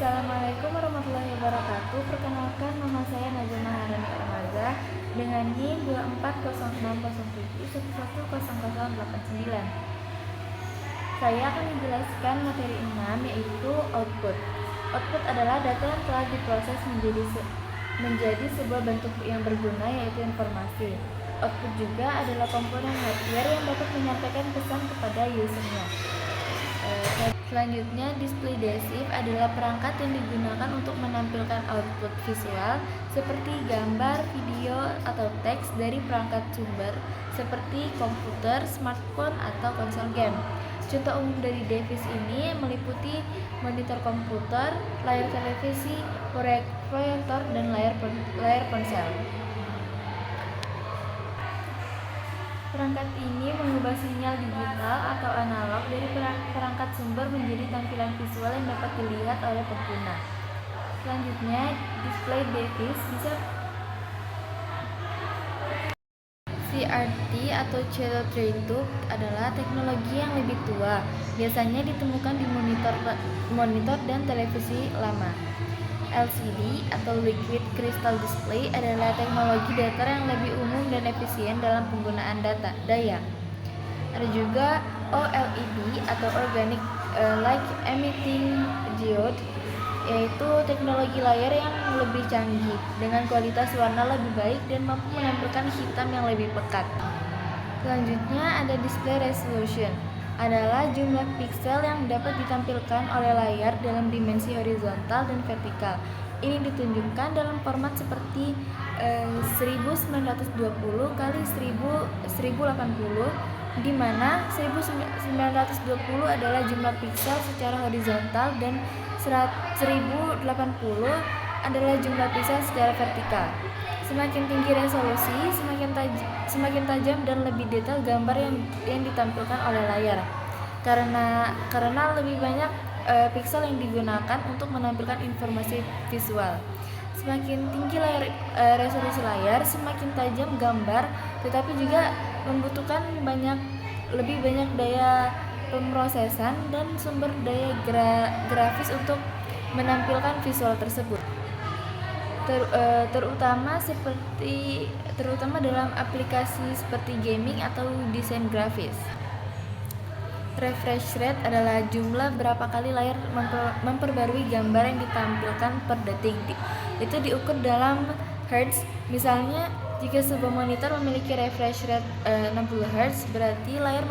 Assalamualaikum warahmatullahi wabarakatuh. Perkenalkan, nama saya Najwa Maharani Armaza dengan NIM 240607110089. Saya akan menjelaskan materi 6, yaitu output. Output adalah data yang telah diproses menjadi sebuah bentuk yang berguna, yaitu informasi. Output juga adalah komponen hardware yang dapat menyampaikan pesan kepada usernya. Selanjutnya, display descriptive adalah perangkat yang digunakan untuk menampilkan output visual seperti gambar, video, atau teks dari perangkat sumber seperti komputer, smartphone, atau konsol game. Contoh umum dari device ini meliputi monitor komputer, layar televisi, proyektor, dan layar ponsel. Perangkat ini mengubah sinyal digital atau analog dari perangkat sumber menjadi tampilan visual yang dapat dilihat oleh pengguna. Selanjutnya, display device bisa CRT atau Channel Train Tube adalah teknologi yang lebih tua, biasanya ditemukan di monitor dan televisi lama. LCD atau Liquid Crystal Display adalah teknologi datar yang lebih umum dan efisien dalam penggunaan daya. Ada juga OLED atau Organic Light Emitting Diode, yaitu teknologi layar yang lebih canggih dengan kualitas warna lebih baik dan mampu menampilkan hitam yang lebih pekat. Selanjutnya ada display resolution, adalah jumlah piksel yang dapat ditampilkan oleh layar dalam dimensi horizontal dan vertikal. Ini ditunjukkan dalam format seperti 1920 x 1080, di mana 1920 adalah jumlah piksel secara horizontal dan 1080 adalah jumlah piksel secara vertikal. Semakin tinggi resolusi, semakin tajam dan lebih detail gambar yang ditampilkan oleh layar. Karena lebih banyak piksel yang digunakan untuk menampilkan informasi visual. Semakin tinggi resolusi layar, semakin tajam gambar, tetapi juga membutuhkan lebih banyak daya pemrosesan dan sumber daya grafis untuk menampilkan visual tersebut. Terutama dalam aplikasi seperti gaming atau desain grafis. Refresh rate adalah jumlah berapa kali layar memperbarui gambar yang ditampilkan per detik. Itu diukur dalam Hz. Misalnya, jika sebuah monitor memiliki refresh rate 60 Hz, berarti layar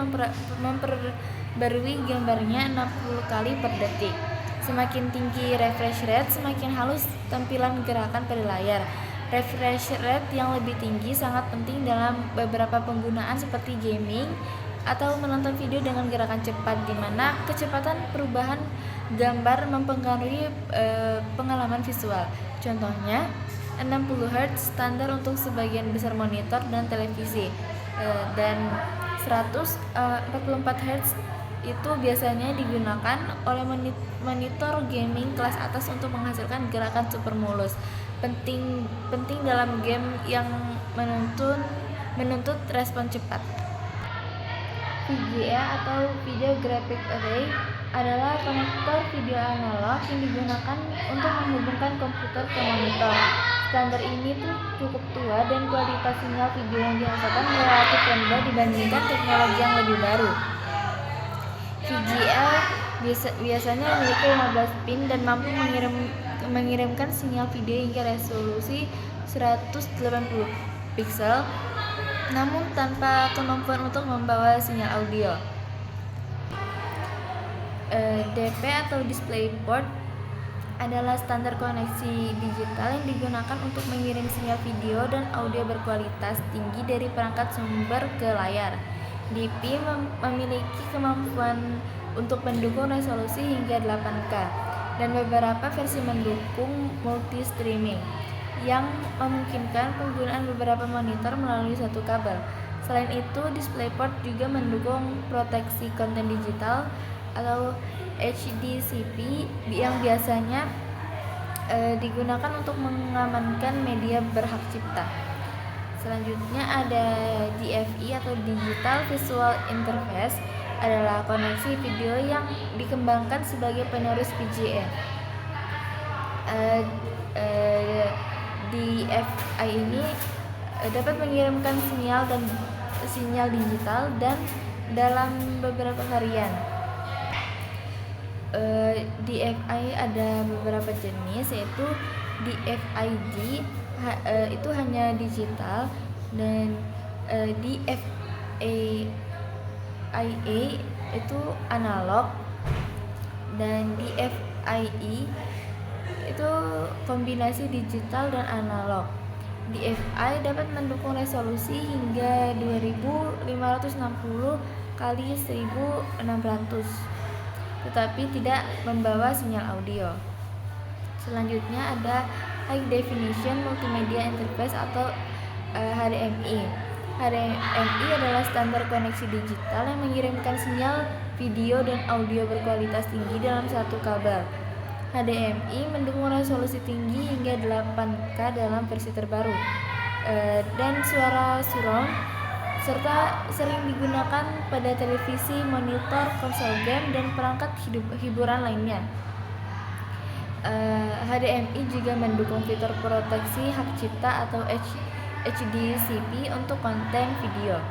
memperbarui gambarnya 60 kali per detik. Semakin tinggi refresh rate, semakin halus tampilan gerakan pada layar. Refresh rate yang lebih tinggi sangat penting dalam beberapa penggunaan seperti gaming atau menonton video dengan gerakan cepat, di mana kecepatan perubahan gambar mempengaruhi pengalaman visual. Contohnya, 60 Hz standar untuk sebagian besar monitor dan televisi, dan 144 Hz itu biasanya digunakan oleh monitor gaming kelas atas untuk menghasilkan gerakan super mulus. Penting dalam game yang menuntut respon cepat. VGA atau Video Graphic Array adalah konektor video analog yang digunakan untuk menghubungkan komputer ke monitor. Standar ini cukup tua dan kualitas sinyal video yang dihasilkan relatif rendah dibandingkan teknologi yang lebih baru. VGA biasanya memiliki 15 pin dan mampu mengirimkan sinyal video hingga resolusi 180 piksel, namun tanpa kemampuan untuk membawa sinyal audio. DP atau DisplayPort adalah standar koneksi digital yang digunakan untuk mengirim sinyal video dan audio berkualitas tinggi dari perangkat sumber ke layar. DP memiliki kemampuan untuk mendukung resolusi hingga 8K dan beberapa versi mendukung multi-streaming yang memungkinkan penggunaan beberapa monitor melalui satu kabel. Selain itu, DisplayPort juga mendukung proteksi konten digital atau HDCP yang biasanya digunakan untuk mengamankan media berhak cipta. Selanjutnya ada DVI atau Digital Visual Interface, adalah koneksi video yang dikembangkan sebagai penerus VGA. Uh, uh, DFI ini dapat mengirimkan sinyal digital dan dalam beberapa varian. DFI ada beberapa jenis, yaitu DFID itu hanya digital, dan DFAIA itu analog, dan DFIE itu kombinasi digital dan analog. DFI dapat mendukung resolusi hingga 2560 kali 1600, tetapi tidak membawa sinyal audio. Selanjutnya ada High Definition Multimedia Interface atau HDMI. HDMI adalah standar koneksi digital yang mengirimkan sinyal video dan audio berkualitas tinggi dalam satu kabel. HDMI mendukung resolusi tinggi hingga 8K dalam versi terbaru, dan suara surround, serta sering digunakan pada televisi, monitor, konsol game, dan perangkat hiburan lainnya. HDMI juga mendukung fitur proteksi hak cipta atau HDCP untuk konten video.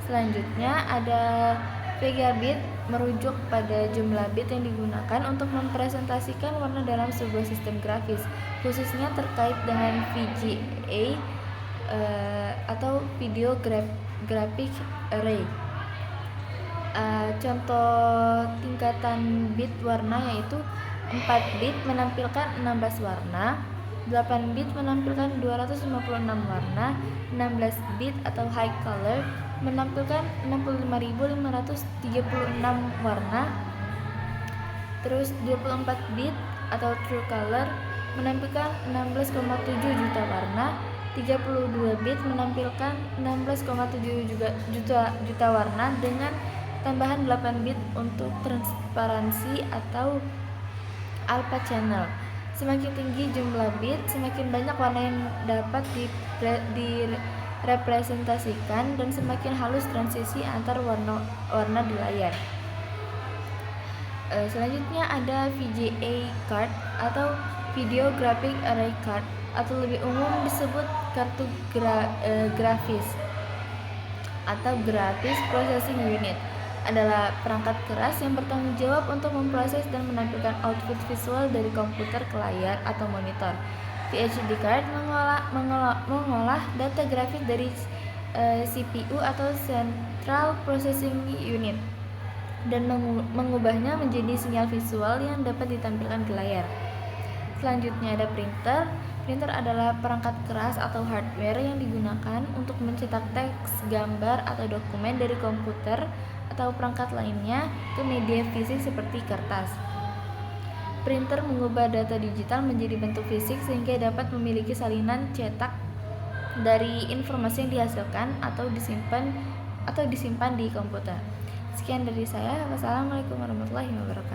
Selanjutnya ada Vegabit, merujuk pada jumlah bit yang digunakan untuk mempresentasikan warna dalam sebuah sistem grafis, khususnya terkait dengan VGA atau Video Graphic Array. Contoh tingkatan bit warna yaitu 4 bit menampilkan 16 warna, 8 bit menampilkan 256 warna, 16 bit atau high color menampilkan 65.536 warna, terus 24 bit atau true color menampilkan 16,7 juta warna, 32 bit menampilkan 16,7 juta warna dengan tambahan 8 bit untuk transparansi atau alpha channel. Semakin tinggi jumlah bit, semakin banyak warna yang dapat direpresentasikan dan semakin halus transisi antar warna di layar. Selanjutnya ada VGA card atau Video Graphic Array Card, atau lebih umum disebut kartu grafis atau Graphics Processing Unit, adalah perangkat keras yang bertanggung jawab untuk memproses dan menampilkan output visual dari komputer ke layar atau monitor. VHD card mengolah data grafis dari CPU atau Central Processing Unit dan mengubahnya menjadi sinyal visual yang dapat ditampilkan ke layar. Selanjutnya ada printer. Printer adalah perangkat keras atau hardware yang digunakan untuk mencetak teks, gambar, atau dokumen dari komputer atau perangkat lainnya ke media fisik seperti kertas. Printer mengubah data digital menjadi bentuk fisik sehingga dapat memiliki salinan cetak dari informasi yang dihasilkan atau disimpan di komputer. Sekian dari saya. Wassalamualaikum warahmatullahi wabarakatuh.